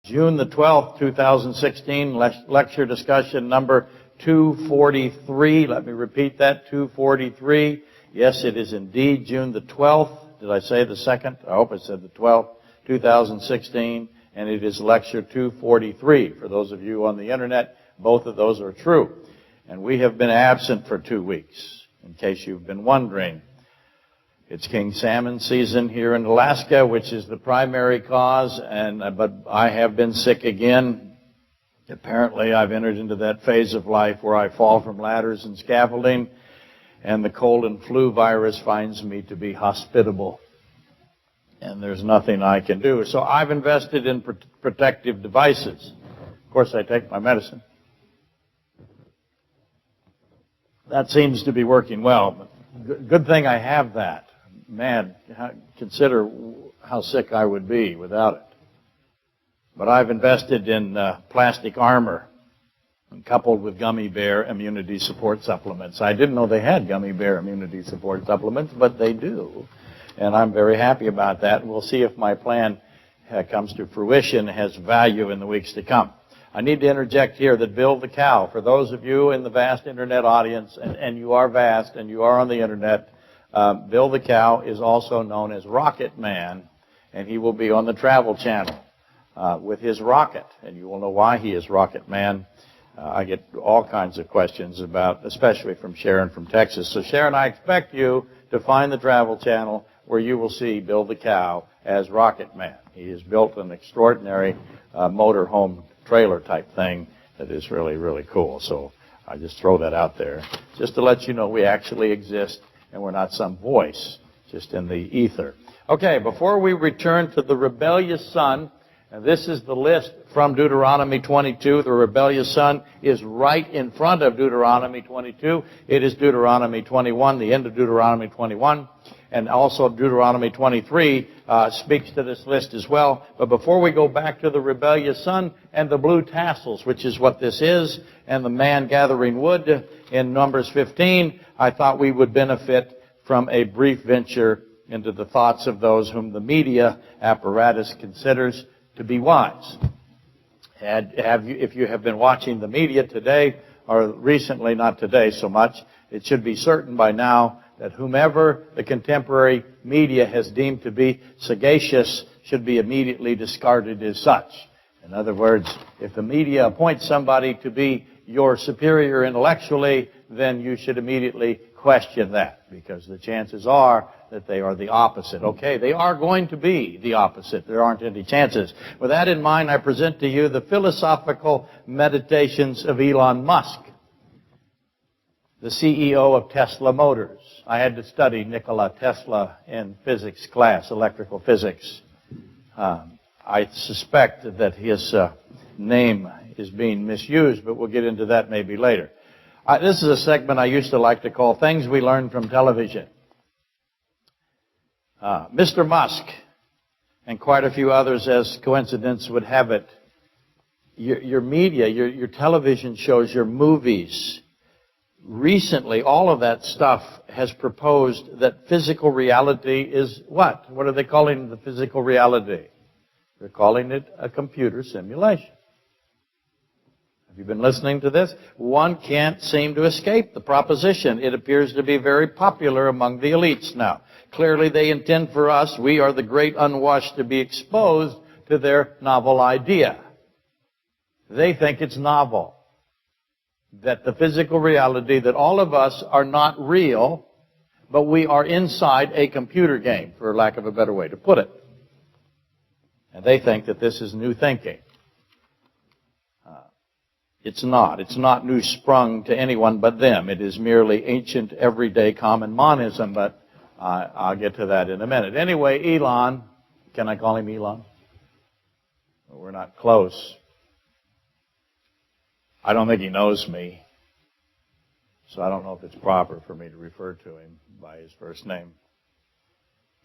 June the 12th, 2016, lecture discussion number 243. Let me repeat that, 243. Yes, it is indeed June the 12th. Did I say the 2nd? I hope I said the 12th, 2016. And it is lecture 243. For those of you on the internet, both of those are true. And we have been absent for 2 weeks, in case you've been wondering. It's king salmon season here in Alaska, which is the primary cause, but I have been sick again. Apparently, I've entered into that phase of life where I fall from ladders and scaffolding, and the cold and flu virus finds me to be hospitable. And there's nothing I can do. So I've invested in protective devices. Of course, I take my medicine. That seems to be working well. But good thing I have that. Man, consider how sick I would be without it. But I've invested in plastic armor, coupled with gummy bear immunity support supplements. I didn't know they had gummy bear immunity support supplements, but they do. And I'm very happy about that. We'll see if my plan comes to fruition, has value in the weeks to come. I need to interject here that Bill the Cow, for those of you in the vast internet audience, and you are vast and you are on the internet, Bill the Cow is also known as Rocket Man, and he will be on the Travel Channel with his rocket, and you will know why he is Rocket Man. I get all kinds of questions about, especially from Sharon from Texas. So Sharon, I expect you to find the Travel Channel where you will see Bill the Cow as Rocket Man. He has built an extraordinary motorhome trailer type thing that is really, really cool. So I just throw that out there just to let you know we actually exist. And we're not some voice, just in the ether. Okay, before we return to the rebellious son, and this is the list from Deuteronomy 22. The rebellious son is right in front of Deuteronomy 22. It is Deuteronomy 21, the end of Deuteronomy 21. And also Deuteronomy 23 speaks to this list as well. But before we go back to the rebellious son and the blue tassels, which is what this is, and the man gathering wood in Numbers 15, I thought we would benefit from a brief venture into the thoughts of those whom the media apparatus considers to be wise. If you have been watching the media today, or recently, not today so much, it should be certain by now that whomever the contemporary media has deemed to be sagacious should be immediately discarded as such. In other words, if the media appoints somebody to be your superior intellectually, then you should immediately question that, because the chances are that they are the opposite. Okay, they are going to be the opposite. There aren't any chances. With that in mind, I present to you the philosophical meditations of Elon Musk, the CEO of Tesla Motors. I had to study Nikola Tesla in physics class, electrical physics. I suspect that his name is being misused, but we'll get into that maybe later. This is a segment I used to like to call Things We Learned from Television. Mr. Musk, and quite a few others, as coincidence would have it, your media, your television shows, your movies, recently, all of that stuff has proposed that physical reality is what? What are they calling the physical reality? They're calling it a computer simulation. Have you been listening to this? One can't seem to escape the proposition. It appears to be very popular among the elites now. Clearly, they intend for us, we are the great unwashed, to be exposed to their novel idea. They think it's novel. That the physical reality, that all of us are not real, but we are inside a computer game, for lack of a better way to put it. And they think that this is new thinking. It's not. It's not new sprung to anyone but them. It is merely ancient, everyday, common monism, but I'll get to that in a minute. Anyway, Elon, can I call him Elon? We're not close. I don't think he knows me, so I don't know if it's proper for me to refer to him by his first name.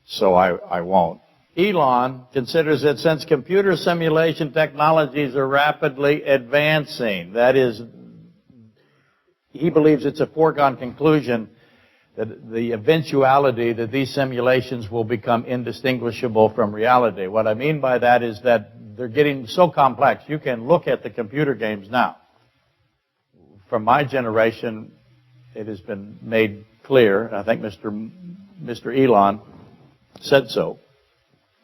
So I won't. Elon considers that since computer simulation technologies are rapidly advancing, that is, he believes it's a foregone conclusion that the eventuality that these simulations will become indistinguishable from reality. What I mean by that is that they're getting so complex. You can look at the computer games now. From my generation, it has been made clear, I think Mr. Elon said so,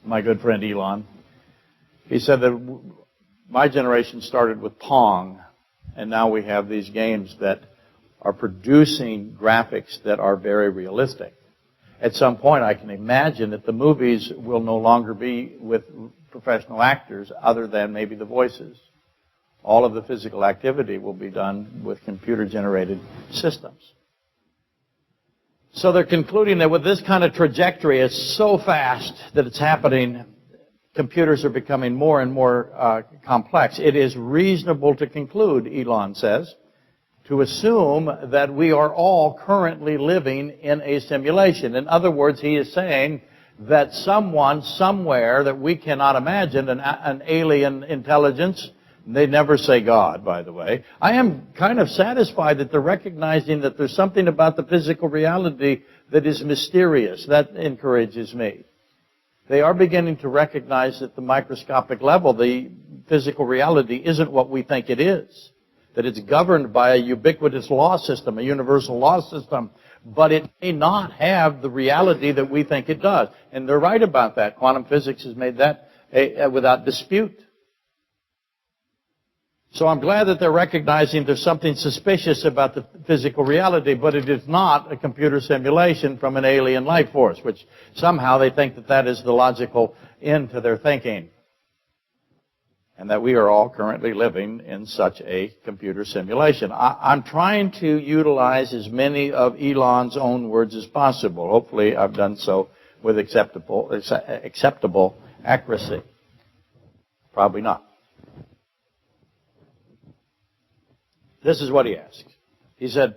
my good friend Elon. He said that my generation started with Pong, and now we have these games that are producing graphics that are very realistic. At some point, I can imagine that the movies will no longer be with professional actors other than maybe the voices. All of the physical activity will be done with computer-generated systems. So they're concluding that with this kind of trajectory, it's so fast that it's happening, computers are becoming more and more complex. It is reasonable to conclude, Elon says, to assume that we are all currently living in a simulation. In other words, he is saying that someone, somewhere that we cannot imagine, an alien intelligence, they never say God, by the way. I am kind of satisfied that they're recognizing that there's something about the physical reality that is mysterious. That encourages me. They are beginning to recognize at the microscopic level the physical reality isn't what we think it is. That it's governed by a ubiquitous law system, a universal law system, but it may not have the reality that we think it does. And they're right about that. Quantum physics has made that without dispute. So I'm glad that they're recognizing there's something suspicious about the physical reality, but it is not a computer simulation from an alien life force, which somehow they think that that is the logical end to their thinking. And that we are all currently living in such a computer simulation. I'm trying to utilize as many of Elon's own words as possible. Hopefully I've done so with acceptable accuracy. Probably not. This is what he asked. He said,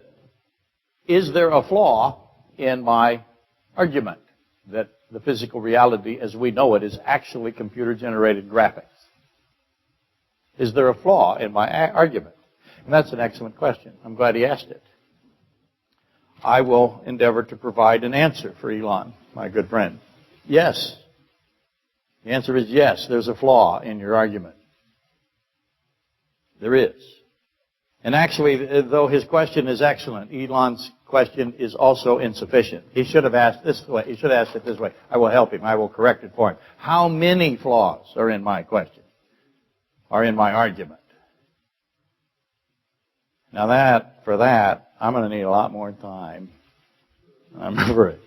is there a flaw in my argument that the physical reality as we know it is actually computer-generated graphics? Is there a flaw in my argument? And that's an excellent question. I'm glad he asked it. I will endeavor to provide an answer for Elon, my good friend. Yes. The answer is yes, there's a flaw in your argument. There is. And actually, though his question is excellent, Elon's question is also insufficient. He should have asked this way. He should have asked it this way. I will help him. I will correct it for him. How many flaws are in my question? Are in my argument? Now for that, I'm going to need a lot more time. I'm over it.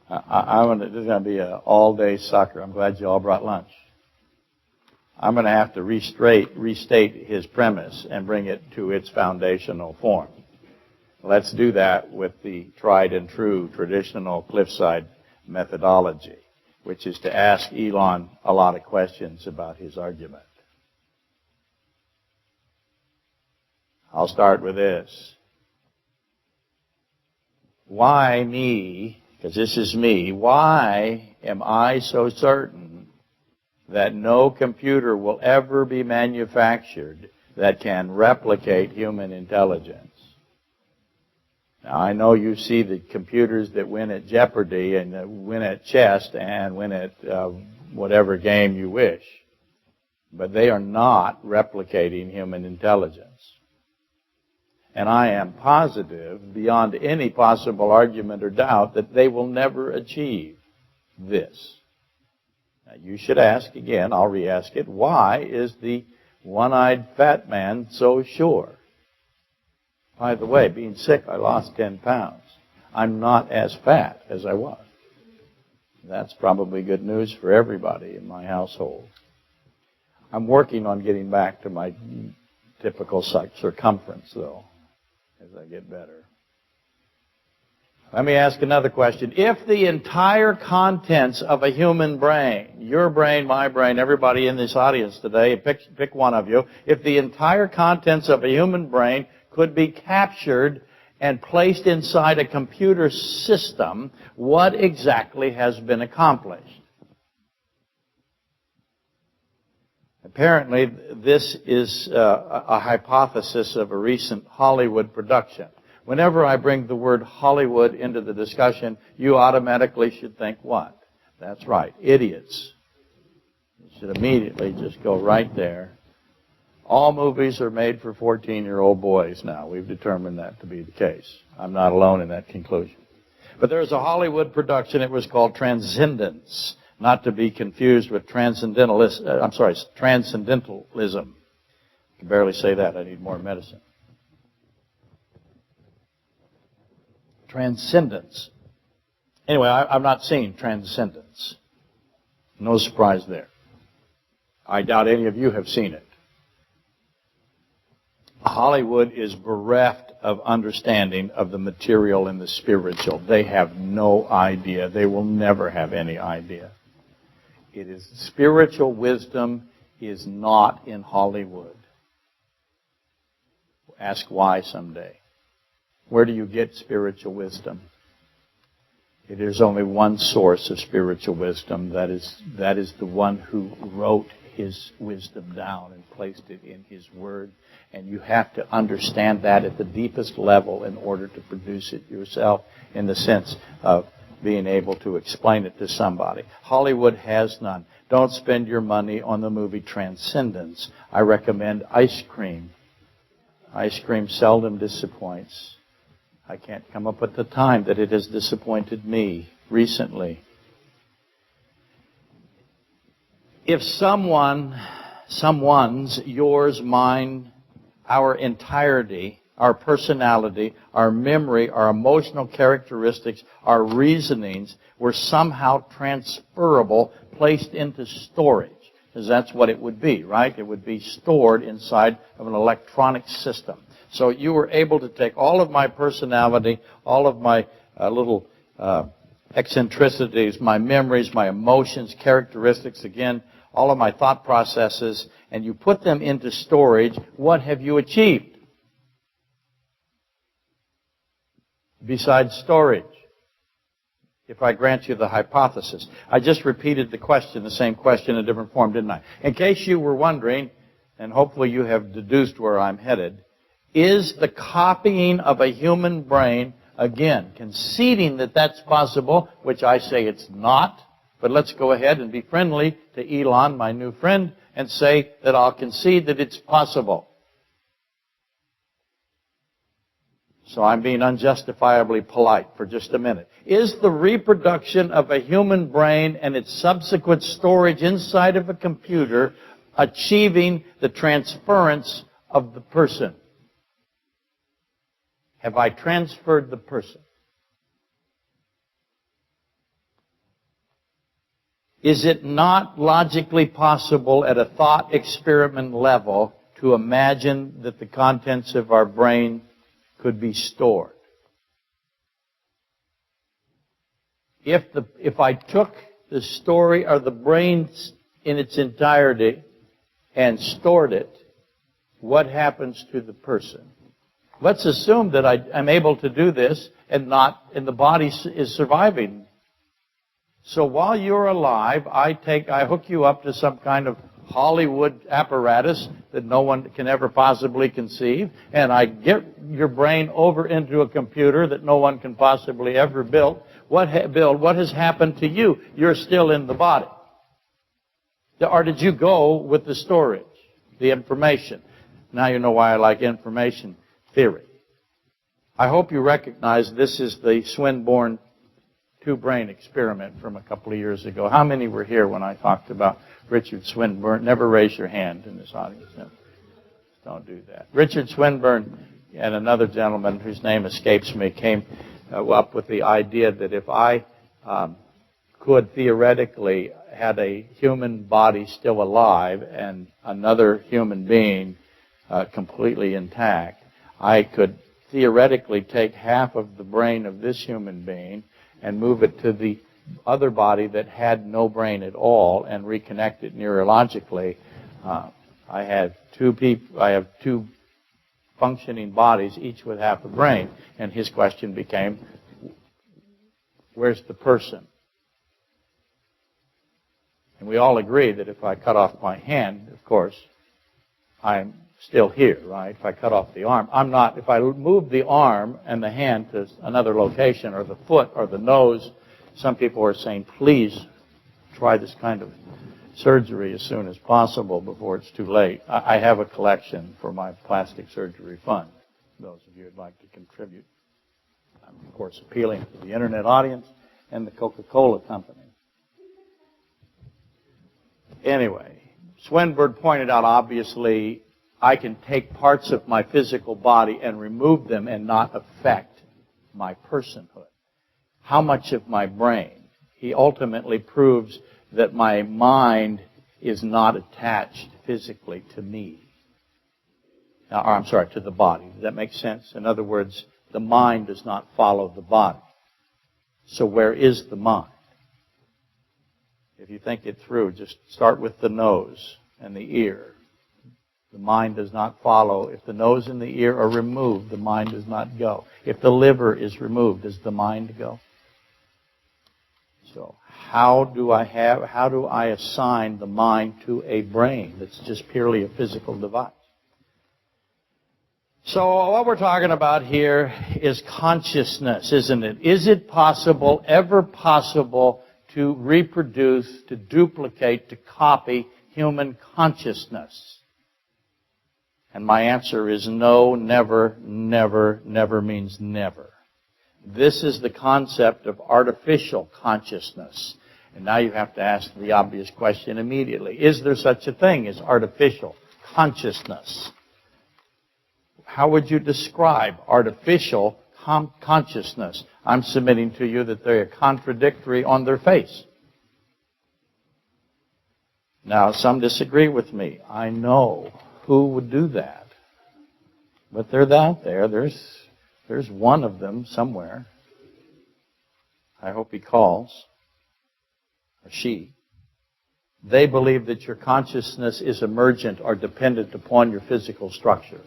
This is going to be an all-day sucker. I'm glad you all brought lunch. I'm going to have to restate his premise and bring it to its foundational form. Let's do that with the tried and true traditional cliffside methodology, which is to ask Elon a lot of questions about his argument. I'll start with this. Why me? Because this is me. Why am I so certain that no computer will ever be manufactured that can replicate human intelligence? Now, I know you see the computers that win at Jeopardy and that win at chess and win at whatever game you wish, but they are not replicating human intelligence. And I am positive, beyond any possible argument or doubt, that they will never achieve this. Now, you should ask again, I'll re-ask it, why is the one-eyed fat man so sure? By the way, being sick, I lost 10 pounds. I'm not as fat as I was. That's probably good news for everybody in my household. I'm working on getting back to my typical circumference, though, as I get better. Let me ask another question. If the entire contents of a human brain, your brain, my brain, everybody in this audience today, pick one of you, if the entire contents of a human brain could be captured and placed inside a computer system, what exactly has been accomplished? Apparently, this is a hypothesis of a recent Hollywood production. Whenever I bring the word Hollywood into the discussion, you automatically should think what? That's right, idiots. You should immediately just go right there. All movies are made for 14-year-old boys now. We've determined that to be the case. I'm not alone in that conclusion. But there's a Hollywood production. It was called Transcendence, not to be confused with transcendentalism. I can barely say that. I need more medicine. Transcendence. Anyway, I've not seen Transcendence. No surprise there. I doubt any of you have seen it. Hollywood is bereft of understanding of the material and the spiritual. They have no idea. They will never have any idea. It is spiritual wisdom is not in Hollywood. Ask why someday. Where do you get spiritual wisdom? It is only one source of spiritual wisdom. That is the one who wrote his wisdom down and placed it in his word. And you have to understand that at the deepest level in order to produce it yourself in the sense of being able to explain it to somebody. Hollywood has none. Don't spend your money on the movie Transcendence. I recommend Ice Cream. Ice Cream seldom disappoints. I can't come up with the time that it has disappointed me recently. If someone's, yours, mine, our entirety, our personality, our memory, our emotional characteristics, our reasonings were somehow transferable, placed into storage. Because that's what it would be, right? It would be stored inside of an electronic system. So you were able to take all of my personality, all of my little eccentricities, my memories, my emotions, characteristics, again, all of my thought processes, and you put them into storage. What have you achieved besides storage? If I grant you the hypothesis. I just repeated the question, the same question in a different form, didn't I? In case you were wondering, and hopefully you have deduced where I'm headed, is the copying of a human brain, again, conceding that that's possible, which I say it's not, but let's go ahead and be friendly to Elon, my new friend, and say that I'll concede that it's possible. So I'm being unjustifiably polite for just a minute. Is the reproduction of a human brain and its subsequent storage inside of a computer achieving the transference of the person? Have I transferred the person? Is it not logically possible at a thought experiment level to imagine that the contents of our brain could be stored? If I took the story or the brain in its entirety and stored it, what happens to the person? Let's assume that I'm able to do this and the body is surviving. So while you're alive, I hook you up to some kind of Hollywood apparatus that no one can ever possibly conceive, and I get your brain over into a computer that no one can possibly ever build. What has happened to you? You're still in the body. Or did you go with the storage, the information? Now you know why I like information theory. I hope you recognize this is the Swinburne two-brain experiment from a couple of years ago. How many were here when I talked about Richard Swinburne? Never raise your hand in this audience. No. Don't do that. Richard Swinburne and another gentleman whose name escapes me came up with the idea that if I could theoretically had a human body still alive and another human being completely intact, I could theoretically take half of the brain of this human being and move it to the other body that had no brain at all and reconnect it neurologically. I have two functioning bodies, each with half a brain. And his question became, where's the person? And we all agree that if I cut off my hand, of course, I'm still here, right? If I cut off the arm, I'm not. If I move the arm and the hand to another location, or the foot or the nose, some people are saying, please try this kind of surgery as soon as possible before it's too late. I have a collection for my plastic surgery fund. Those of you who'd like to contribute. I'm, of course, appealing to the internet audience and the Coca-Cola company. Anyway, Swinburne pointed out, obviously, I can take parts of my physical body and remove them and not affect my personhood. How much of my brain? He ultimately proves that my mind is not attached physically to me. To the body. Does that make sense? In other words, the mind does not follow the body. So where is the mind? If you think it through, just start with the nose and the ear. The mind does not follow. If the nose and the ear are removed, the mind does not go. If the liver is removed, does the mind go? So how do I assign the mind to a brain that's just purely a physical device? So what we're talking about here is consciousness, isn't it? Is it possible, ever possible, to reproduce, to duplicate, to copy human consciousness? And my answer is no, never, never, never means never. This is the concept of artificial consciousness. And now you have to ask the obvious question immediately. Is there such a thing as artificial consciousness? How would you describe artificial consciousness? I'm submitting to you that they're contradictory on their face. Now, some disagree with me. I know who would do that. But they're out there. There's one of them somewhere. I hope he calls. Or she. They believe that your consciousness is emergent or dependent upon your physical structure.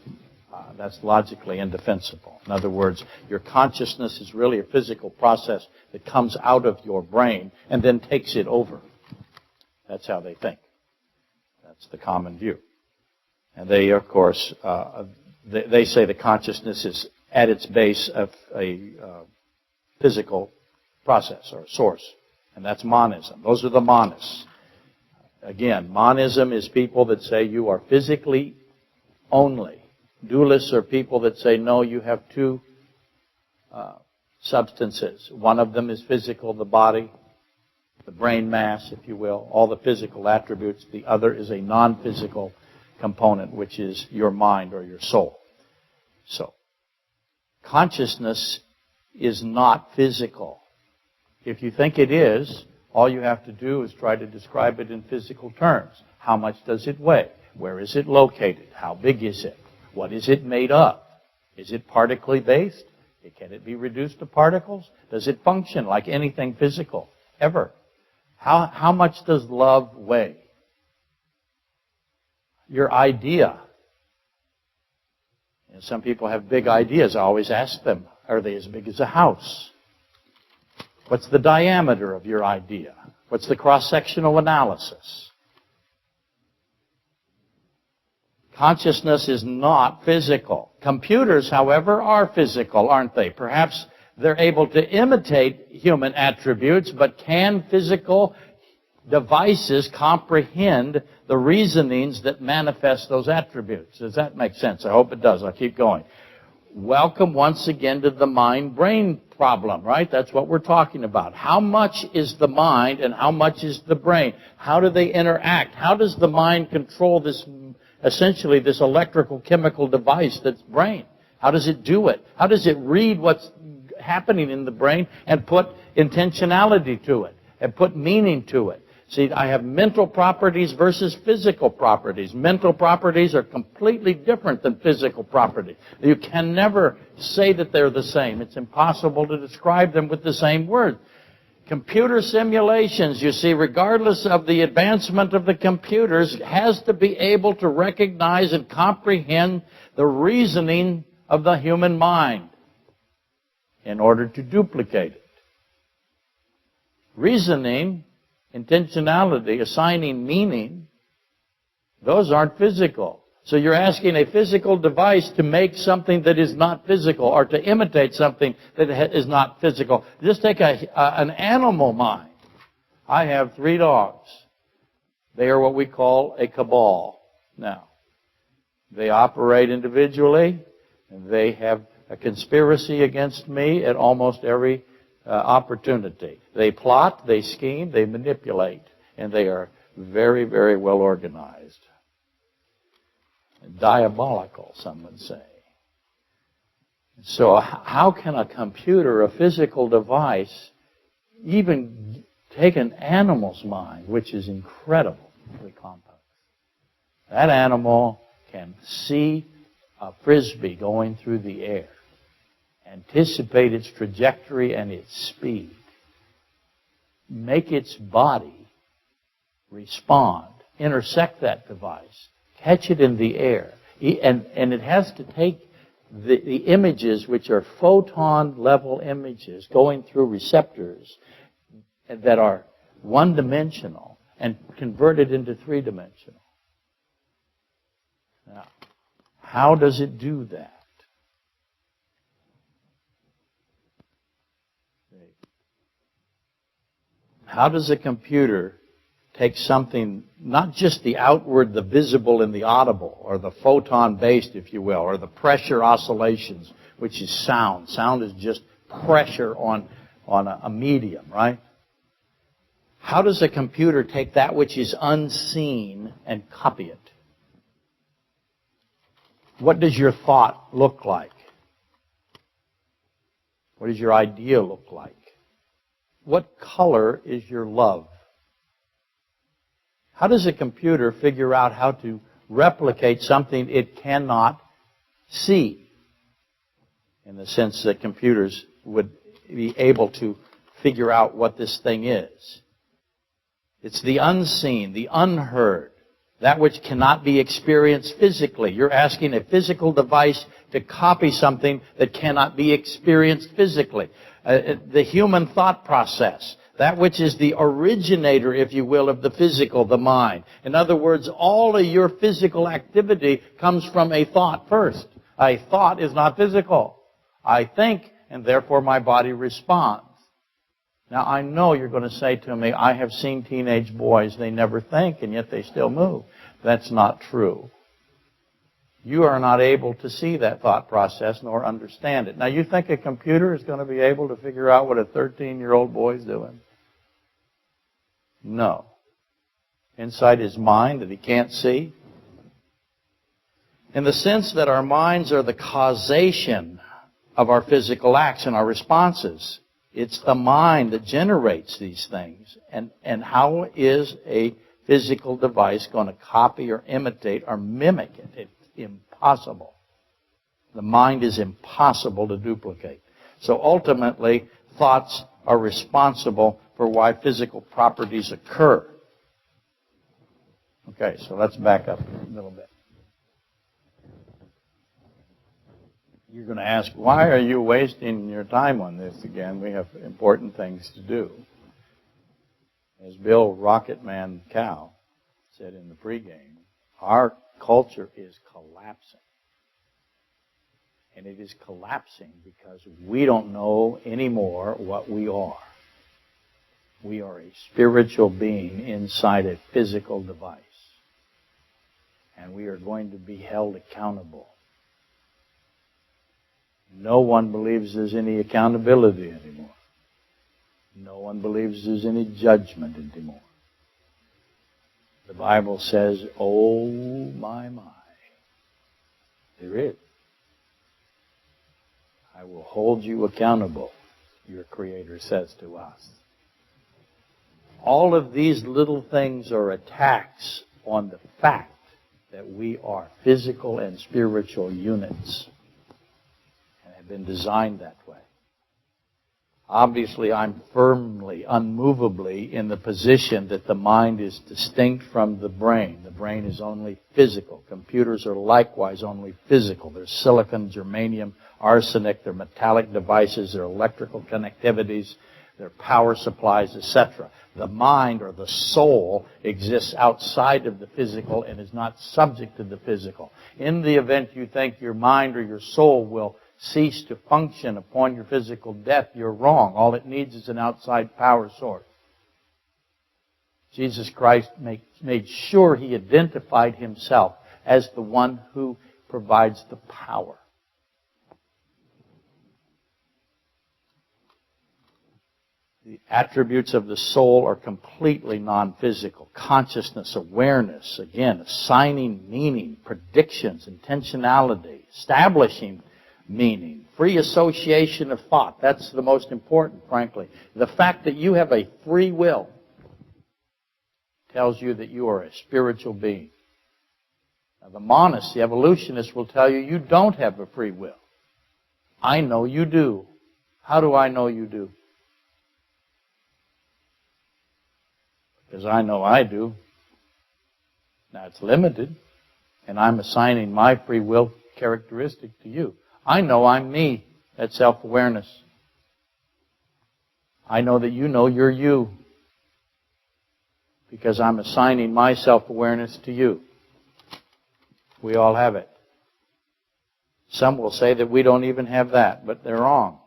That's logically indefensible. In other words, your consciousness is really a physical process that comes out of your brain and then takes it over. That's how they think. That's the common view. And they, of course, they say the consciousness is at its base of a physical process or source. And that's monism. Those are the monists. Again, monism is people that say you are physically only. Dualists are people that say, no, you have two substances. One of them is physical, the body, the brain mass, if you will, all the physical attributes. The other is a non-physical component, which is your mind or your soul. So, consciousness is not physical. If you think it is, all you have to do is try to describe it in physical terms. How much does it weigh? Where is it located? How big is it? What is it made of? Is it partically based? Can it be reduced to particles? Does it function like anything physical? Ever? How much does love weigh? Your idea. And some people have big ideas. I always ask them, are they as big as a house? What's the diameter of your idea? What's the cross-sectional analysis? Consciousness is not physical. Computers, however, are physical, aren't they? Perhaps they're able to imitate human attributes, but can physical devices comprehend the reasonings that manifest those attributes? Does that make sense? I hope it does. I'll keep going. Welcome once again to the mind-brain problem, right? That's what we're talking about. How much is the mind and how much is the brain? How do they interact? How does the mind control this, essentially this electrical chemical device that's brain? How does it do it? How does it read what's happening in the brain and put intentionality to it and put meaning to it? See, I have mental properties versus physical properties. Mental properties are completely different than physical properties. You can never say that they're the same. It's impossible to describe them with the same word. Computer simulations, you see, regardless of the advancement of the computers, has to be able to recognize and comprehend the reasoning of the human mind in order to duplicate it. Reasoning, intentionality, assigning meaning, those aren't physical. So you're asking a physical device to make something that is not physical, or to imitate something that is not physical. Just take an animal mind. I have 3 dogs. They are what we call a cabal. Now, they operate individually, and they have a conspiracy against me at almost every opportunity. They plot, they scheme, they manipulate, and they are very, very well organized. Diabolical, some would say. So how can a computer, a physical device, even take an animal's mind, which is incredibly complex? That animal can see a frisbee going through the air, anticipate its trajectory and its speed, make its body respond, intersect that device, catch it in the air, and it has to take the images, which are photon-level images going through receptors that are one-dimensional, and convert it into three-dimensional. Now, how does it do that? How does a computer take something, not just the outward, the visible and the audible, or the photon-based, if you will, or the pressure oscillations, which is sound. Sound is just pressure on a medium, right? How does a computer take that which is unseen and copy it? What does your thought look like? What does your idea look like? What color is your love? How does a computer figure out how to replicate something it cannot see? In the sense that computers would be able to figure out what this thing is. It's the unseen, the unheard, that which cannot be experienced physically. You're asking a physical device to copy something that cannot be experienced physically. The human thought process. That which is the originator, if you will, of the physical, the mind. In other words, all of your physical activity comes from a thought first. A thought is not physical. I think, and therefore my body responds. Now, I know you're going to say to me, I have seen teenage boys, they never think, and yet they still move. That's not true. You are not able to see that thought process nor understand it. Now, you think a computer is going to be able to figure out what a 13-year-old boy is doing? No. Inside his mind that he can't see? In the sense that our minds are the causation of our physical acts and our responses. It's the mind that generates these things. And how is a physical device going to copy or imitate or mimic it? It's impossible. The mind is impossible to duplicate. So ultimately, thoughts are responsible for why physical properties occur. Okay, so let's back up a little bit. You're going to ask, why are you wasting your time on this again? We have important things to do. As Bill Rocketman Cow said in the pregame, our culture is collapsing. And it is collapsing because we don't know anymore what we are. We are a spiritual being inside a physical device. And we are going to be held accountable. No one believes there's any accountability anymore. No one believes there's any judgment anymore. The Bible says, oh my. There is. I will hold you accountable, your Creator says to us. All of these little things are attacks on the fact that we are physical and spiritual units and have been designed that way. Obviously, I'm firmly, unmovably in the position that the mind is distinct from the brain. The brain is only physical. Computers are likewise only physical. There's silicon, germanium, arsenic, they're metallic devices, they're electrical connectivities, they're power supplies, etc. The mind or the soul exists outside of the physical and is not subject to the physical. In the event you think your mind or your soul will cease to function upon your physical death, you're wrong. All it needs is an outside power source. Jesus Christ made sure He identified Himself as the one who provides the power. The attributes of the soul are completely non-physical. Consciousness, awareness, again, assigning meaning, predictions, intentionality, establishing meaning, free association of thought. That's the most important, frankly. The fact that you have a free will tells you that you are a spiritual being. Now, the monist, the evolutionist, will tell you you don't have a free will. I know you do. How do I know you do? Because I know I do. Now, it's limited, and I'm assigning my free will characteristic to you. I know I'm me. That's self-awareness. I know that you know you're you, because I'm assigning my self-awareness to you. We all have it. Some will say that we don't even have that, but they're wrong.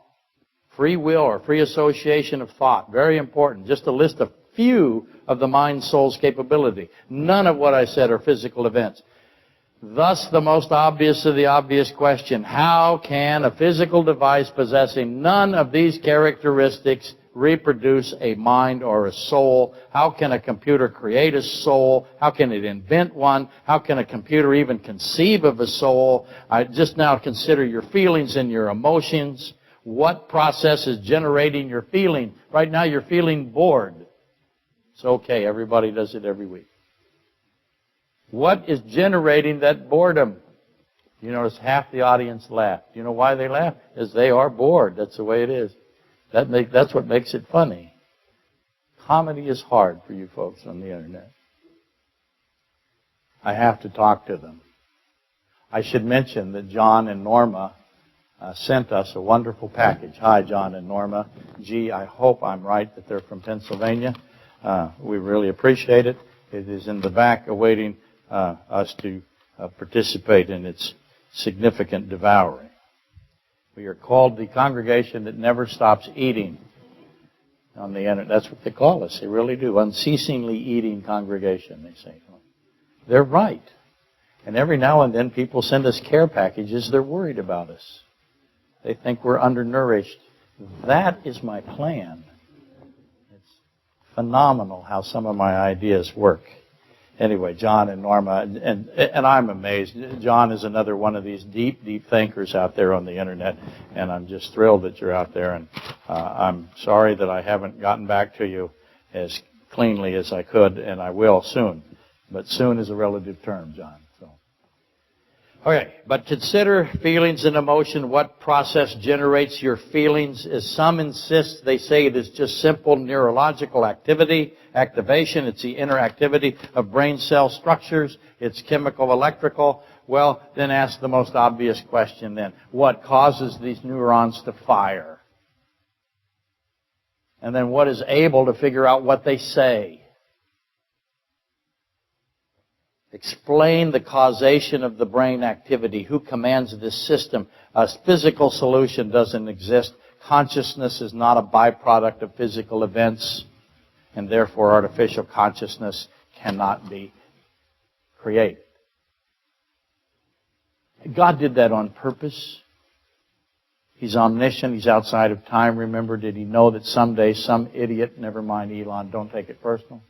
Free will or free association of thought, very important. Just a list of few of the mind-soul's capability. None of what I said are physical events. Thus, the most obvious of the obvious question, how can a physical device possessing none of these characteristics reproduce a mind or a soul? How can a computer create a soul? How can it invent one? How can a computer even conceive of a soul? I just now consider your feelings and your emotions. What process is generating your feeling? Right now you're feeling bored. It's okay, everybody does it every week. What is generating that boredom? You notice half the audience laugh. You know why they laugh? Because they are bored. That's the way it is. That's what makes it funny. Comedy is hard for you folks on the internet. I have to talk to them. I should mention that John and Norma sent us a wonderful package. Hi, John and Norma. Gee, I hope I'm right that they're from Pennsylvania. We really appreciate it. It is in the back awaiting us to participate in its significant devouring. We are called the congregation that never stops eating on the internet. That's what they call us. They really do. Unceasingly eating congregation, they say. They're right. And every now and then people send us care packages. They're worried about us. They think we're undernourished. That is my plan. It's phenomenal how some of my ideas work. Anyway, John and Norma, and I'm amazed. John is another one of these deep, deep thinkers out there on the internet, and I'm just thrilled that you're out there. And I'm sorry that I haven't gotten back to you as cleanly as I could, and I will soon. But soon is a relative term, John. So, okay, but consider feelings and emotion. What process generates your feelings? As some insist, they say it is just simple neurological activation. It's the interactivity of brain cell structures. It's chemical, electrical. Well, then ask the most obvious question then. What causes these neurons to fire? And then what is able to figure out what they say? Explain the causation of the brain activity. Who commands this system? A physical solution doesn't exist. Consciousness is not a byproduct of physical events, and therefore artificial consciousness cannot be created. God did that on purpose. He's omniscient. He's outside of time. Remember, did He know that someday some idiot, never mind Elon, don't take it personal,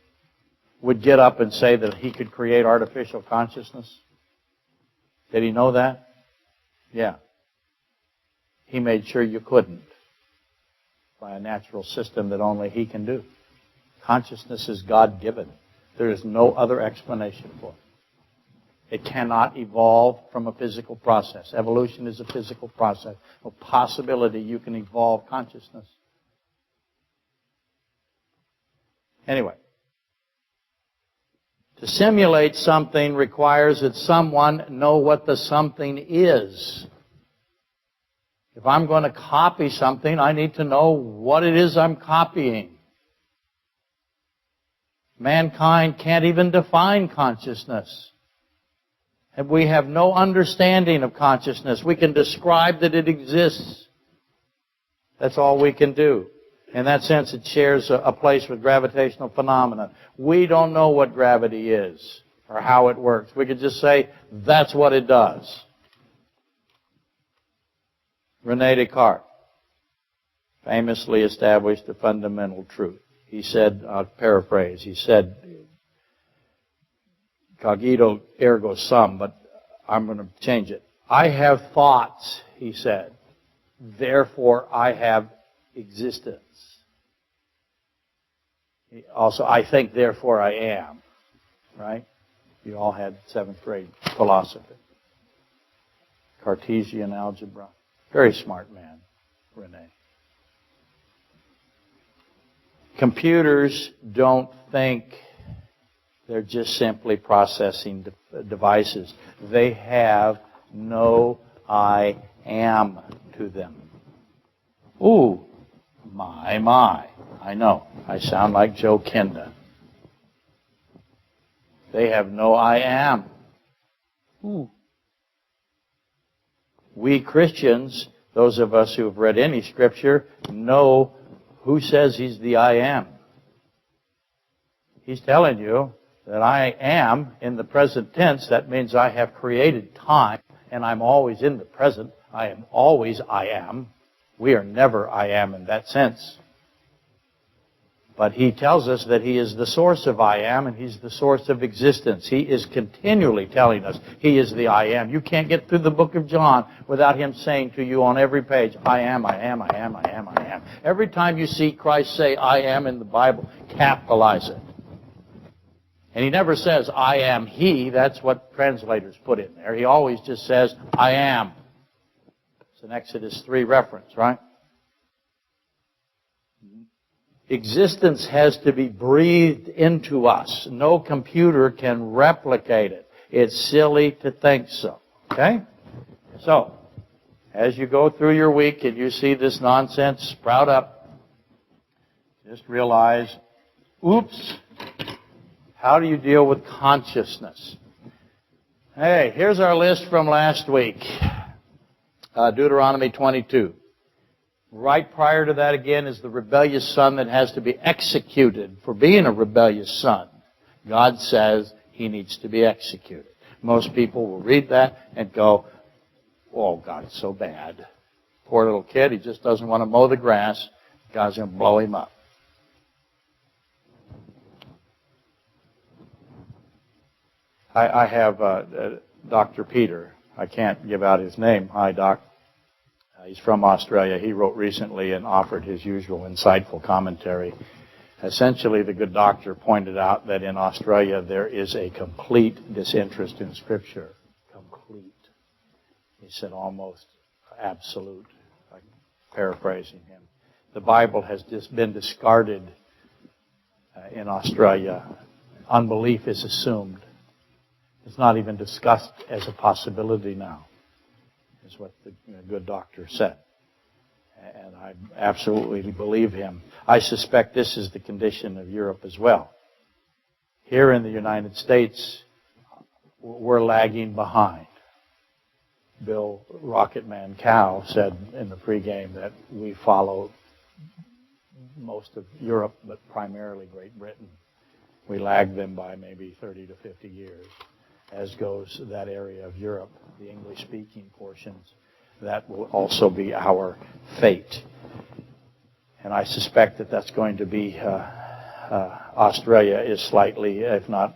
would get up and say that he could create artificial consciousness? Did He know that? Yeah. He made sure you couldn't by a natural system that only He can do. Consciousness is God-given. There is no other explanation for it. It cannot evolve from a physical process. Evolution is a physical process. No possibility you can evolve consciousness. Anyway. To simulate something requires that someone know what the something is. If I'm going to copy something, I need to know what it is I'm copying. Mankind can't even define consciousness. And we have no understanding of consciousness. We can describe that it exists. That's all we can do. In that sense, it shares a place with gravitational phenomena. We don't know what gravity is or how it works. We could just say, that's what it does. René Descartes famously established a fundamental truth. He said, I'll paraphrase, he said, cogito ergo sum, but I'm going to change it. I have thoughts, he said, therefore I have existence. Also, I think, therefore I am. Right? You all had 7th grade philosophy. Cartesian algebra. Very smart man, René. Computers don't think. They're just simply processing devices. They have no I am to them. Ooh, my. I know. I sound like Joe Kenda. They have no I am. Ooh. We Christians, those of us who have read any scripture, know who says he's the I am. He's telling you that I am in the present tense. That means I have created time, and I'm always in the present. I am always I am. We are never I am in that sense. But he tells us that he is the source of I am, and he's the source of existence. He is continually telling us he is the I am. You can't get through the book of John without him saying to you on every page, I am, I am, I am, I am, I am. Every time you see Christ say I am in the Bible, capitalize it. And he never says, I am he. That's what translators put in there. He always just says, I am. It's an Exodus 3 reference, right? Existence has to be breathed into us. No computer can replicate it. It's silly to think so. Okay? So, as you go through your week and you see this nonsense sprout up, just realize, oops, how do you deal with consciousness? Hey, here's our list from last week. Deuteronomy 22. Right prior to that, again, is the rebellious son that has to be executed for being a rebellious son. God says he needs to be executed. Most people will read that and go, oh, God's so bad. Poor little kid, he just doesn't want to mow the grass. God's going to blow him up. I have Dr. Peter. I can't give out his name. Hi, Doc. He's from Australia. He wrote recently and offered his usual insightful commentary. Essentially, the good doctor pointed out that in Australia there is a complete disinterest in Scripture. Complete. He said almost absolute. I'm paraphrasing him. The Bible has just been discarded in Australia. Unbelief is assumed. It's not even discussed as a possibility now, is what the good doctor said. And I absolutely believe him. I suspect this is the condition of Europe as well. Here in the United States, we're lagging behind. Bill Rocketman Cow said in the pregame that we follow most of Europe, but primarily Great Britain. We lag them by maybe 30 to 50 years, as goes that area of Europe, the English-speaking portions. That will also be our fate. And I suspect that that's going to be, Australia is slightly, if not,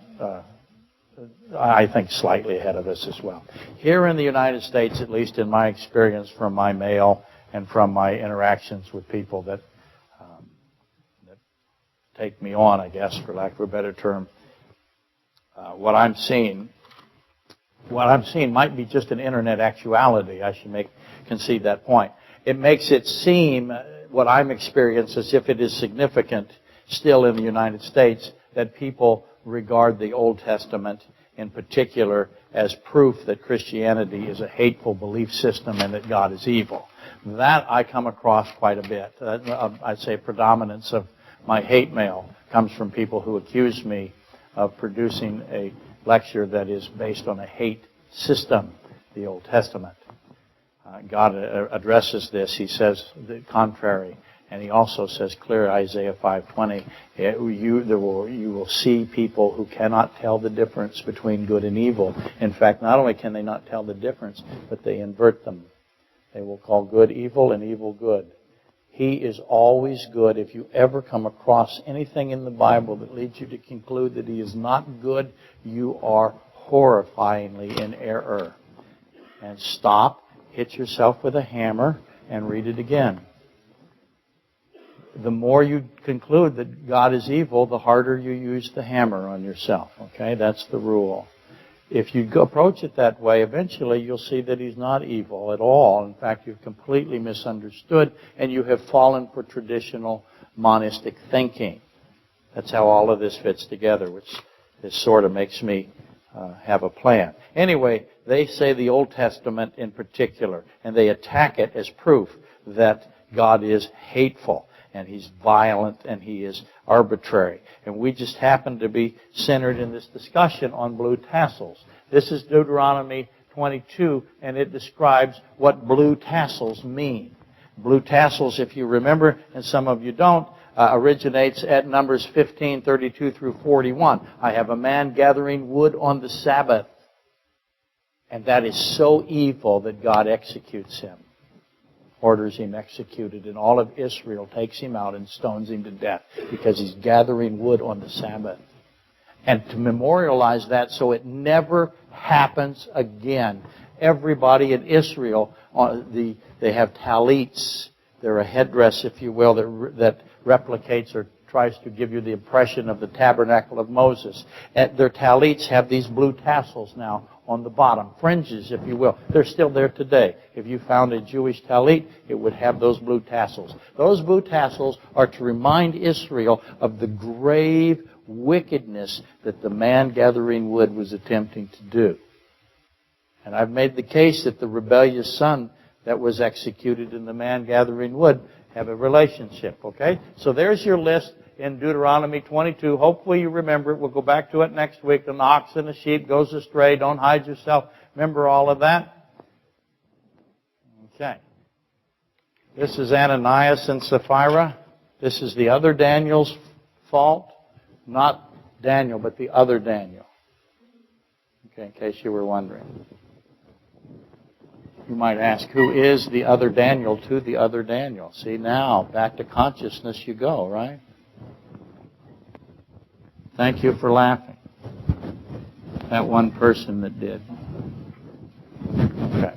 I think slightly ahead of us as well. Here in the United States, at least in my experience from my mail and from my interactions with people that take me on, I guess, for lack of a better term, what I'm seeing might be just an internet actuality. I should concede that point. It makes it seem, what I'm experiencing, as if it is significant still in the United States, that people regard the Old Testament in particular as proof that Christianity is a hateful belief system and that God is evil. That I come across quite a bit. I'd say predominance of my hate mail comes from people who accuse me of producing a lecture that is based on a hate system, the Old Testament. God addresses this. He says the contrary. And he also says clear, Isaiah 5:20, you will see people who cannot tell the difference between good and evil. In fact, not only can they not tell the difference, but they invert them. They will call good evil and evil good. He is always good. If you ever come across anything in the Bible that leads you to conclude that He is not good, you are horrifyingly in error. And stop, hit yourself with a hammer, and read it again. The more you conclude that God is evil, the harder you use the hammer on yourself. Okay? That's the rule. If you approach it that way, eventually you'll see that He's not evil at all. In fact, you've completely misunderstood, and you have fallen for traditional monistic thinking. That's how all of this fits together, which this sort of makes me have a plan. Anyway, they say the Old Testament in particular, and they attack it as proof that God is hateful, and He's violent, and He is arbitrary. And we just happen to be centered in this discussion on blue tassels. This is Deuteronomy 22, and it describes what blue tassels mean. Blue tassels, if you remember, and some of you don't, originates at Numbers 15:32 through 41. I have a man gathering wood on the Sabbath. And that is so evil that God executes him. Orders him executed, and all of Israel takes him out and stones him to death because he's gathering wood on the Sabbath. And to memorialize that so it never happens again, everybody in Israel, they have talits. They're a headdress, if you will, that replicates or tries to give you the impression of the tabernacle of Moses. And their talits have these blue tassels now on the bottom, fringes, if you will. They're still there today. If you found a Jewish talit, it would have those blue tassels. Those blue tassels are to remind Israel of the grave wickedness that the man gathering wood was attempting to do. And I've made the case that the rebellious son that was executed and the man gathering wood have a relationship, okay? So there's your list in Deuteronomy 22. Hopefully you remember it. We'll go back to it next week. An ox and a sheep goes astray. Don't hide yourself. Remember all of that? Okay. This is Ananias and Sapphira. This is the other Daniel's fault. Not Daniel, but the other Daniel. Okay, in case you were wondering. You might ask, who is the other Daniel to the other Daniel? See, now, back to consciousness you go, right? Thank you for laughing. That one person that did. Okay.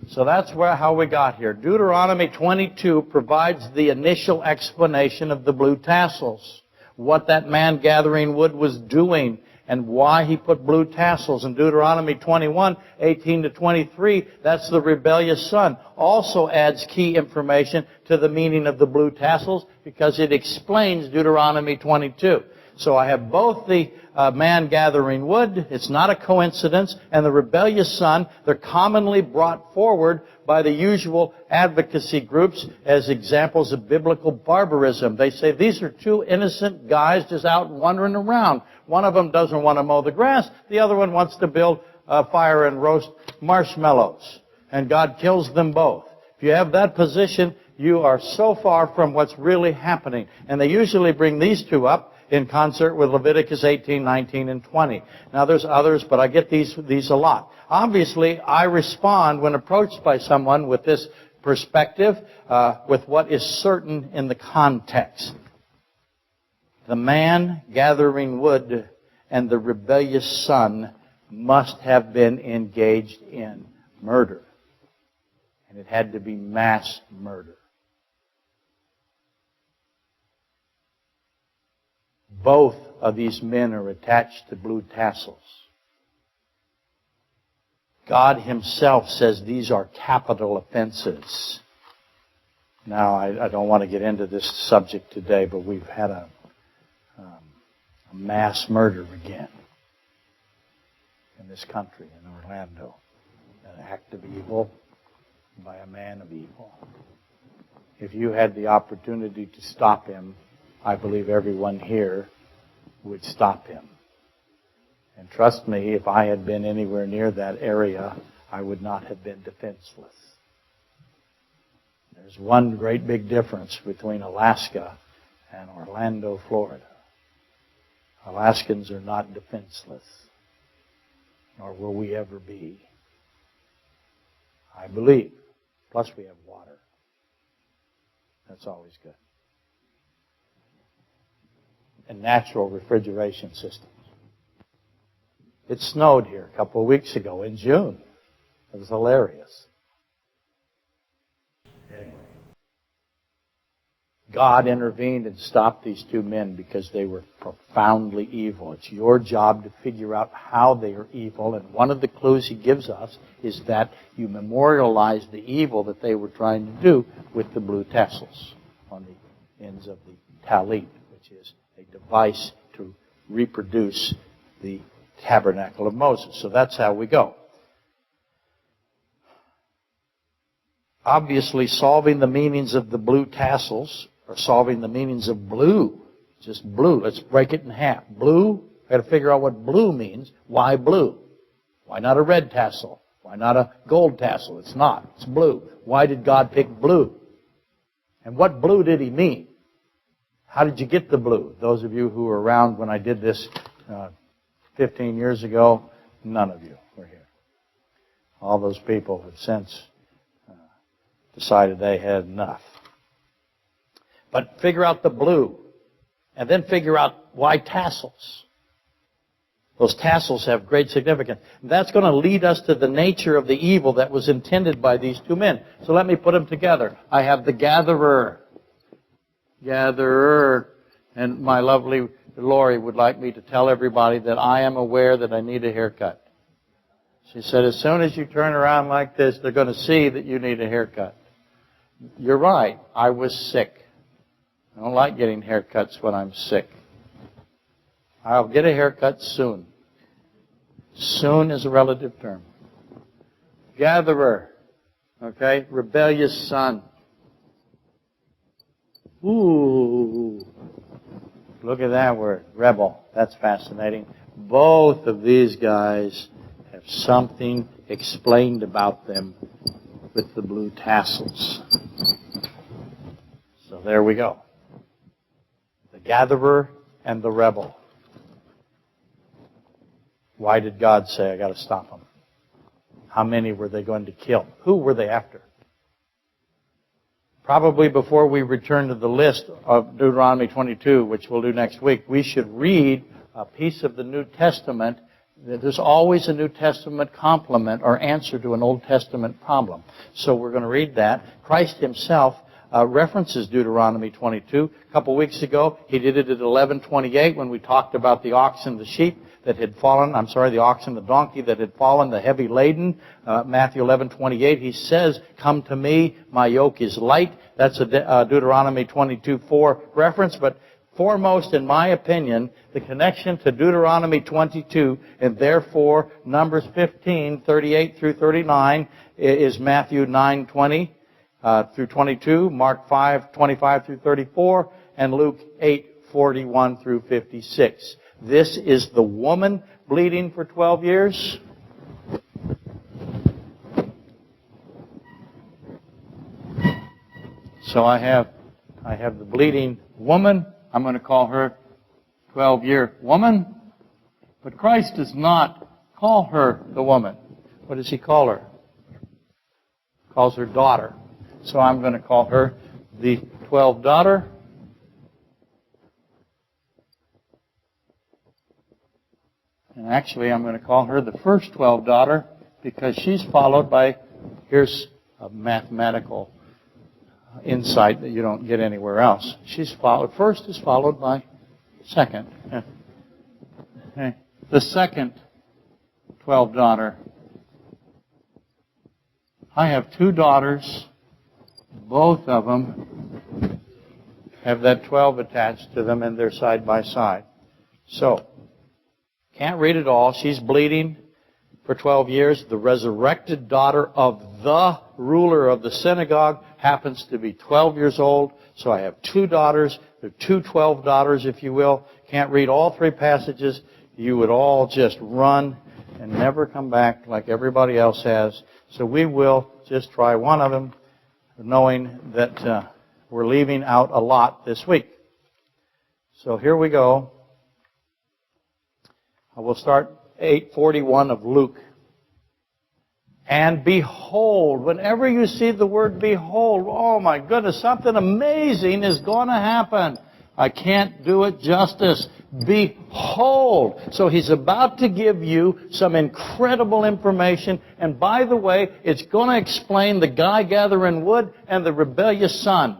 So that's how we got here. Deuteronomy 22 provides the initial explanation of the blue tassels. What that man gathering wood was doing and why he put blue tassels. In Deuteronomy 21, 18 to 23, that's the rebellious son. Also adds key information to the meaning of the blue tassels because it explains Deuteronomy 22. So I have both the man gathering wood, it's not a coincidence, and the rebellious son. They're commonly brought forward by the usual advocacy groups as examples of biblical barbarism. They say these are two innocent guys just out wandering around. One of them doesn't want to mow the grass. The other one wants to build a fire and roast marshmallows. And God kills them both. If you have that position, you are so far from what's really happening. And they usually bring these two up in concert with Leviticus 18, 19, and 20. Now there's others, but I get these a lot. Obviously, I respond when approached by someone with this perspective, with what is certain in the context. The man gathering wood and the rebellious son must have been engaged in murder. And it had to be mass murder. Both of these men are attached to blue tassels. God Himself says these are capital offenses. Now, I don't want to get into this subject today, but we've had a mass murder again in this country, in Orlando. An act of evil by a man of evil. If you had the opportunity to stop him, I believe everyone here would stop him. And trust me, if I had been anywhere near that area, I would not have been defenseless. There's one great big difference between Alaska and Orlando, Florida. Alaskans are not defenseless, nor will we ever be. I believe. Plus we have water. That's always good. And natural refrigeration systems. It snowed here a couple of weeks ago in June. It was hilarious. Anyway. God intervened and stopped these two men because they were profoundly evil. It's your job to figure out how they are evil. And one of the clues he gives us is that you memorialize the evil that they were trying to do with the blue tassels on the ends of the talit, which is a device to reproduce the tabernacle of Moses. So that's how we go. Obviously, solving the meanings of the blue tassels, or solving the meanings of blue, just blue. Let's break it in half. Blue, I've got to figure out what blue means. Why blue? Why not a red tassel? Why not a gold tassel? It's not. It's blue. Why did God pick blue? And what blue did he mean? How did you get the blue? Those of you who were around when I did this 15 years ago, none of you were here. All those people have since decided they had enough. But figure out the blue, and then figure out why tassels. Those tassels have great significance. And that's going to lead us to the nature of the evil that was intended by these two men. So let me put them together. I have the gatherer. And my lovely Lori would like me to tell everybody that I am aware that I need a haircut. She said, as soon as you turn around like this, they're going to see that you need a haircut. You're right. I was sick. I don't like getting haircuts when I'm sick. I'll get a haircut soon. Soon is a relative term. Gatherer. Okay? Rebellious son. Ooh. Look at that word. Rebel. That's fascinating. Both of these guys have something explained about them with the blue tassels. So there we go. The gatherer and the rebel. Why did God say, I got to stop them? How many were they going to kill? Who were they after? Probably before we return to the list of Deuteronomy 22, which we'll do next week, we should read a piece of the New Testament. There's always a New Testament complement or answer to an Old Testament problem. So we're going to read that. Christ himself references Deuteronomy 22. A couple weeks ago, he did it at 11:28 when we talked about the ox and the sheep that had fallen. The ox and the donkey that had fallen, the heavy laden. Matthew 11:28, he says, come to me, my yoke is light. That's a Deuteronomy 22:4 reference. But foremost, in my opinion, the connection to Deuteronomy 22 and therefore Numbers 15:38 through 39 is Matthew 9:20 through 22, Mark 5:25 through 34, and Luke 8:41 through 56. This is the woman bleeding for 12 years. So I have the bleeding woman. I'm going to call her 12-year woman. But Christ does not call her the woman. What does he call her? He calls her daughter. So I'm going to call her the 12th daughter. And actually, I'm going to call her the first 12th daughter because she's followed by, here's a mathematical insight that you don't get anywhere else. First is followed by second. The second 12th daughter. I have two daughters. Both of them have that 12 attached to them, and they're side by side. So, can't read it all. She's bleeding for 12 years. The resurrected daughter of the ruler of the synagogue happens to be 12 years old. So I have two daughters. the two 12 daughters, if you will. Can't read all three passages. You would all just run and never come back like everybody else has. So we will just try one of them, knowing that we're leaving out a lot this week. So here we go. I will start 8:41 of Luke. And behold, whenever you see the word behold, oh my goodness, something amazing is going to happen. I can't do it justice. Behold. So he's about to give you some incredible information. And by the way, it's going to explain the guy gathering wood and the rebellious son.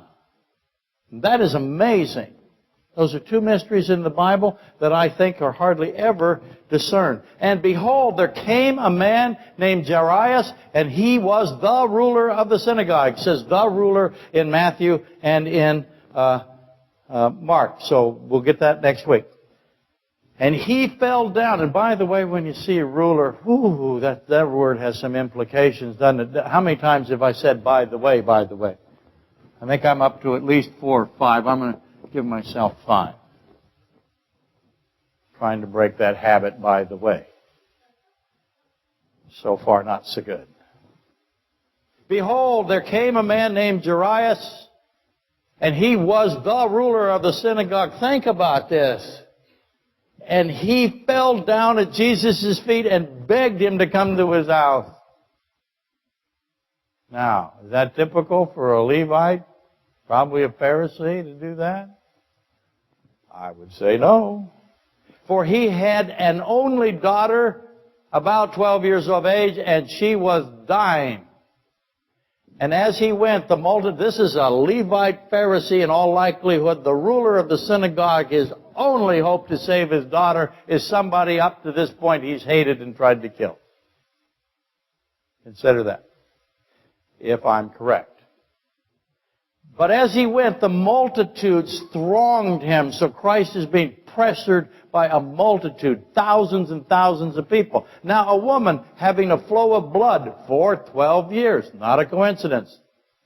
That is amazing. Those are two mysteries in the Bible that I think are hardly ever discerned. And behold, there came a man named Jairus, and he was the ruler of the synagogue. It says the ruler in Matthew and in Mark. So we'll get that next week. And he fell down. And by the way, when you see a ruler, that word has some implications, doesn't it? How many times have I said, by the way, by the way? I think I'm up to at least 4 or 5. I'm going to give myself 5. Trying to break that habit, by the way. So far, not so good. Behold, there came a man named Jairus, and he was the ruler of the synagogue. Think about this. And he fell down at Jesus' feet and begged him to come to his house. Now, is that typical for a Levite? Probably a Pharisee to do that? I would say no. For he had an only daughter, about 12 years of age, and she was dying. And as he went, the multitude, this is a Levite Pharisee in all likelihood, the ruler of the synagogue, his only hope to save his daughter is somebody up to this point he's hated and tried to kill. Consider that, if I'm correct. But as he went, the multitudes thronged him. So Christ is being pressured by a multitude, thousands and thousands of people. Now a woman having a flow of blood for 12 years. Not a coincidence.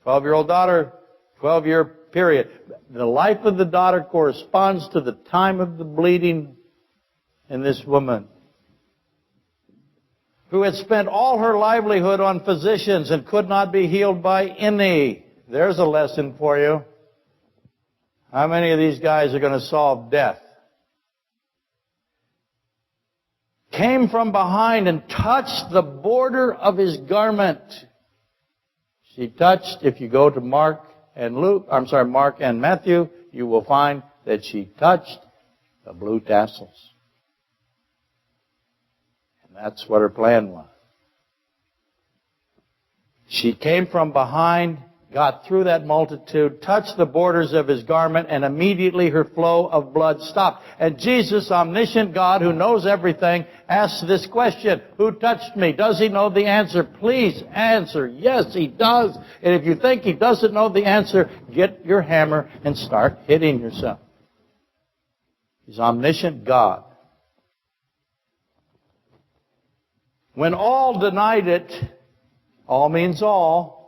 12-year-old daughter, 12-year period. The life of the daughter corresponds to the time of the bleeding in this woman, who had spent all her livelihood on physicians and could not be healed by any. There's a lesson for you. How many of these guys are going to solve death? Came from behind and touched the border of his garment. She touched, if you go to Mark and Matthew, you will find that she touched the blue tassels. And that's what her plan was. She came from behind, got through that multitude, touched the borders of his garment, and immediately her flow of blood stopped. And Jesus, omniscient God who knows everything, asks this question, who touched me? Does he know the answer? Please answer. Yes, he does. And if you think he doesn't know the answer, get your hammer and start hitting yourself. He's omniscient God. When all denied it, all means all,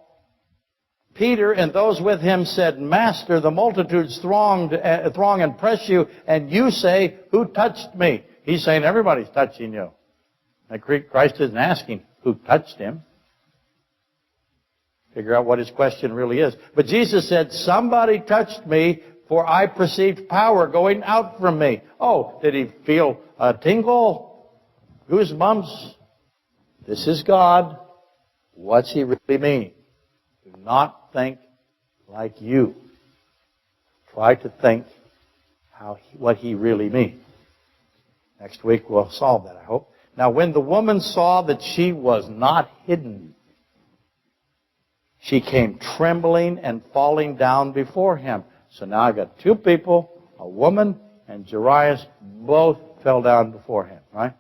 Peter and those with him said, Master, the multitudes throng and press you, and you say, who touched me? He's saying, everybody's touching you. And Christ isn't asking, who touched him? Figure out what his question really is. But Jesus said, somebody touched me, for I perceived power going out from me. Oh, did he feel a tingle? Goosebumps? This is God. What's he really mean? Do not think like you. Try to think what he really means. Next week we'll solve that, I hope. Now when the woman saw that she was not hidden, she came trembling and falling down before him. So now I've got two people, a woman and Jairus, both fell down before him, right?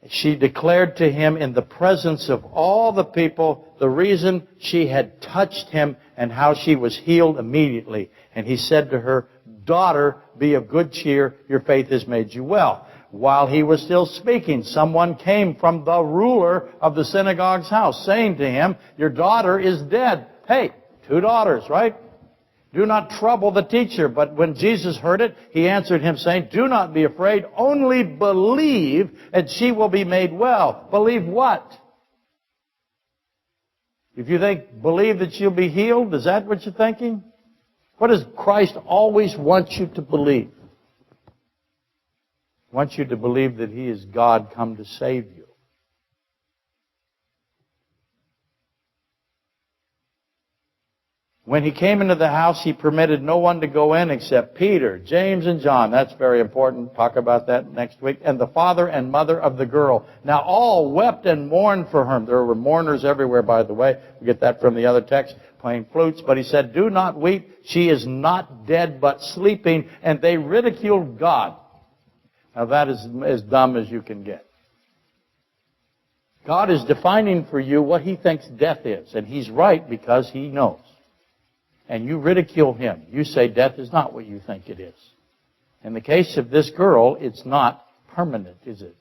She declared to him in the presence of all the people the reason she had touched him and how she was healed immediately. And he said to her, Daughter, be of good cheer, your faith has made you well. While he was still speaking, someone came from the ruler of the synagogue's house, saying to him, Your daughter is dead. Hey, 2 daughters, right? Do not trouble the teacher. But when Jesus heard it, he answered him, saying, do not be afraid, only believe, and she will be made well. Believe what? If you believe that she'll be healed, is that what you're thinking? What does Christ always want you to believe? He wants you to believe that He is God come to save you. When He came into the house, He permitted no one to go in except Peter, James, and John. That's very important. Talk about that next week. And the father and mother of the girl. Now all wept and mourned for her. There were mourners everywhere, by the way. We get that from the other text, playing flutes. But He said, do not weep. She is not dead, but sleeping. And they ridiculed God. Now that is as dumb as you can get. God is defining for you what He thinks death is. And He's right because He knows. And you ridicule Him. You say death is not what you think it is. In the case of this girl, it's not permanent, is it?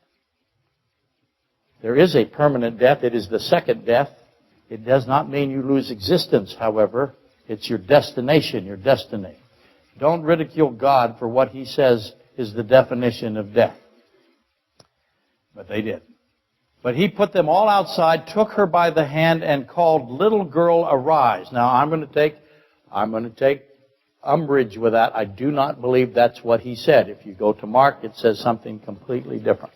There is a permanent death. It is the second death. It does not mean you lose existence, however. It's your destination, your destiny. Don't ridicule God for what He says is the definition of death. But they did. But He put them all outside, took her by the hand, and called, little girl, arise. Now, I'm going to take umbrage with that. I do not believe that's what He said. If you go to Mark, it says something completely different.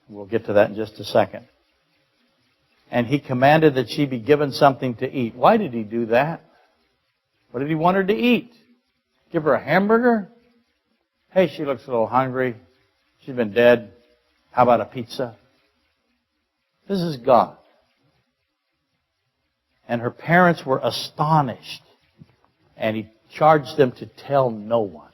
We'll get to that in just a second. And He commanded that she be given something to eat. Why did He do that? What did He want her to eat? Give her a hamburger? Hey, she looks a little hungry. She's been dead. How about a pizza? This is God. And her parents were astonished. And He charged them to tell no one.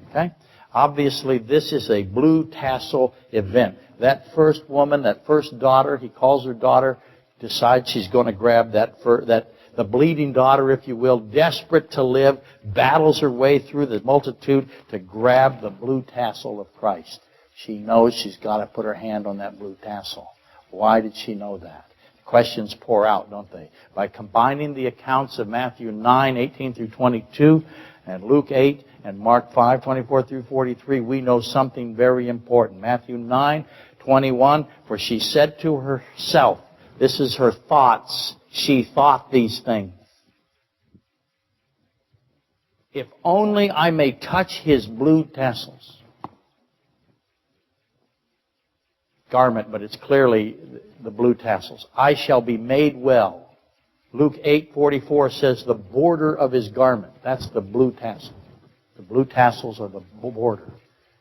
Okay? Obviously, this is a blue tassel event. That first woman, that first daughter, He calls her daughter, decides she's going to grab the bleeding daughter, if you will, desperate to live, battles her way through the multitude to grab the blue tassel of Christ. She knows she's got to put her hand on that blue tassel. Why did she know that? Questions pour out, don't they? By combining the accounts of Matthew 9, 18 through 22, and Luke 8, and Mark 5, 24 through 43, we know something very important. Matthew 9, 21, for she said to herself, this is her thoughts. She thought these things. If only I may touch His blue tassels. Garment, but it's clearly the blue tassels. I shall be made well. Luke 8:44 says the border of His garment. That's the blue tassel. The blue tassels are the border.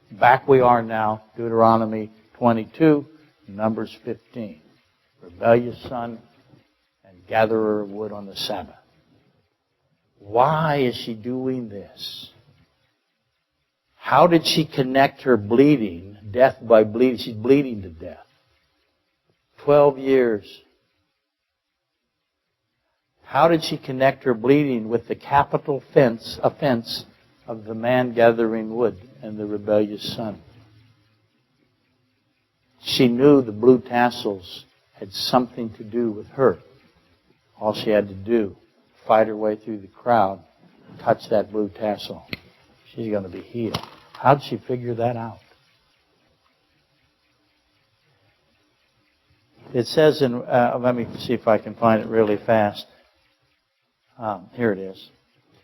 Back we are now, Deuteronomy 22, Numbers 15. Rebellious son and gatherer of wood on the Sabbath. Why is she doing this? How did she connect her bleeding, death by bleeding? She's bleeding to death. 12 years. How did she connect her bleeding with the capital offense of the man gathering wood and the rebellious son? She knew the blue tassels had something to do with her. All she had to do, fight her way through the crowd, touch that blue tassel. She's going to be healed. How did she figure that out? It says in, let me see if I can find it really fast. Here it is.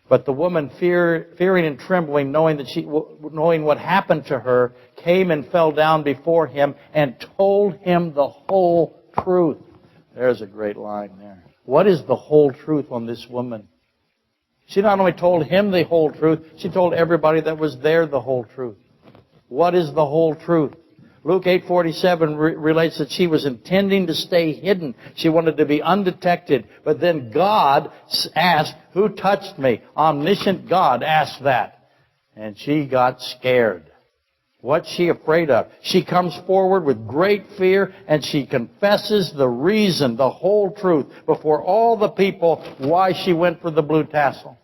But the woman, fearing and trembling, knowing what happened to her, came and fell down before Him and told Him the whole truth. There's a great line there. What is the whole truth on this woman? She not only told Him the whole truth, she told everybody that was there the whole truth. What is the whole truth? Luke 8:47 relates that she was intending to stay hidden. She wanted to be undetected. But then God asked, who touched me? Omniscient God asked that. And she got scared. What's she afraid of? She comes forward with great fear and she confesses the reason, the whole truth, before all the people why she went for the blue tassel.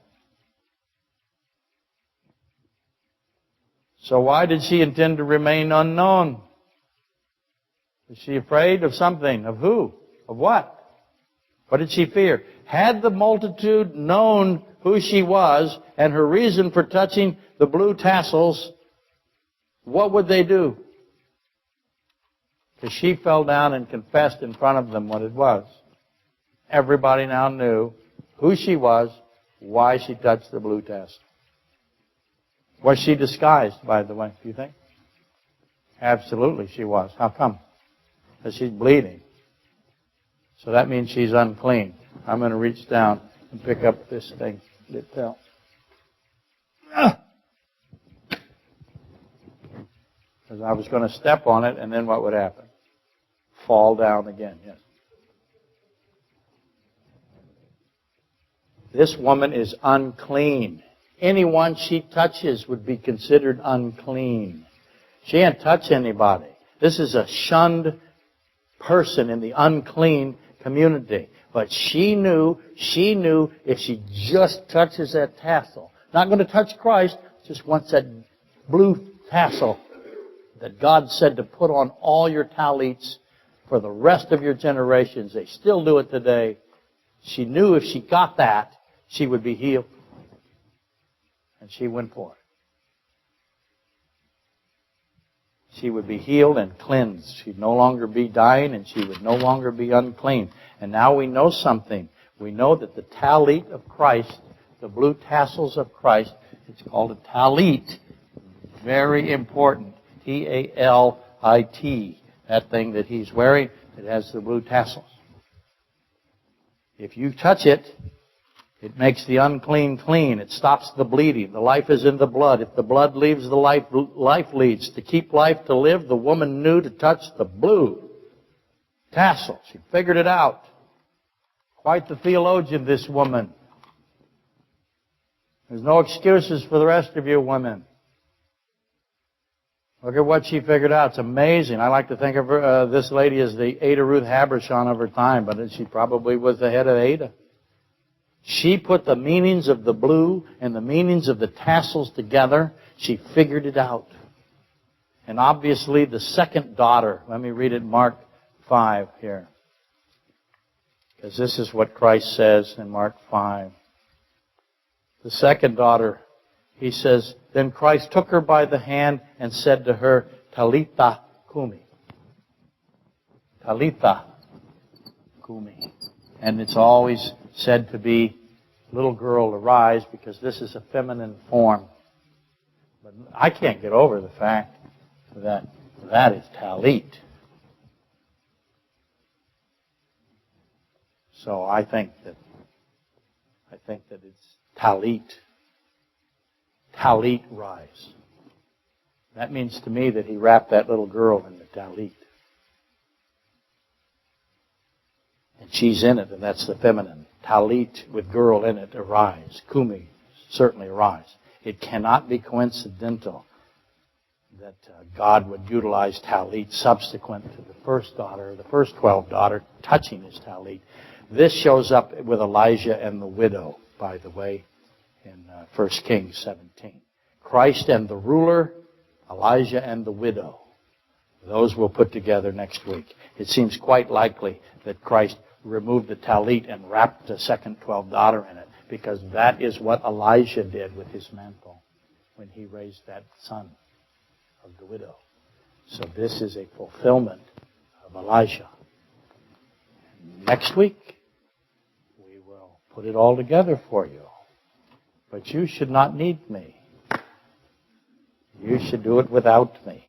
So why did she intend to remain unknown? Was she afraid of something? Of who? Of what? What did she fear? Had the multitude known who she was and her reason for touching the blue tassels, what would they do? Because she fell down and confessed in front of them what it was. Everybody now knew who she was, why she touched the blue tassel. Was she disguised, by the way, do you think? Absolutely she was. How come? Because she's bleeding. So that means she's unclean. I'm going to reach down and pick up this thing. Because I was going to step on it, and then what would happen? Fall down again, yes. This woman is unclean. Anyone she touches would be considered unclean. She can't touch anybody. This is a shunned person in the unclean community. But she knew if she just touches that tassel, not going to touch Christ, just wants that blue tassel that God said to put on all your talits for the rest of your generations. They still do it today. She knew if she got that, she would be healed. And she went for it. She would be healed and cleansed. She'd no longer be dying, and she would no longer be unclean. And now we know something. We know that the talit of Christ, the blue tassels of Christ, it's called a talit. Very important. T-A-L-I-T. That thing that he's wearing, it has the blue tassels. If you touch it, it makes the unclean clean. It stops the bleeding. The life is in the blood. If the blood leaves, the life leads. To keep life to live, the woman knew to touch the blue tassel. She figured it out. Quite the theologian, this woman. There's no excuses for the rest of you women. Look at what she figured out. It's amazing. I like to think of her, this lady as the Ada Ruth Habershon of her time, but she probably was the head of Ada. She put the meanings of the blue and the meanings of the tassels together. She figured it out. And obviously the second daughter, let me read it, Mark 5 here. Because this is what Christ says in Mark 5. The second daughter, he says, then Christ took her by the hand and said to her, Talitha Kumi. Talitha Kumi. And it's always said to be, little girl, arise, because this is a feminine form. But I can't get over the fact that that is talit. So I think that it's talit. Talit, rise. That means to me that he wrapped that little girl in the talit. And she's in it, and that's the feminine. Talit with girl in it, arise. Kumi, certainly arise. It cannot be coincidental that God would utilize talit subsequent to the first daughter, the first 12 daughter, touching his talit. This shows up with Elijah and the widow, by the way, in 1 Kings 17. Christ and the ruler, Elijah and the widow. Those we'll put together next week. It seems quite likely that Christ removed the talit and wrapped the second 12 daughter in it, because that is what Elijah did with his mantle when he raised that son of the widow. So this is a fulfillment of Elijah. Next week, we will put it all together for you. But you should not need me. You should do it without me.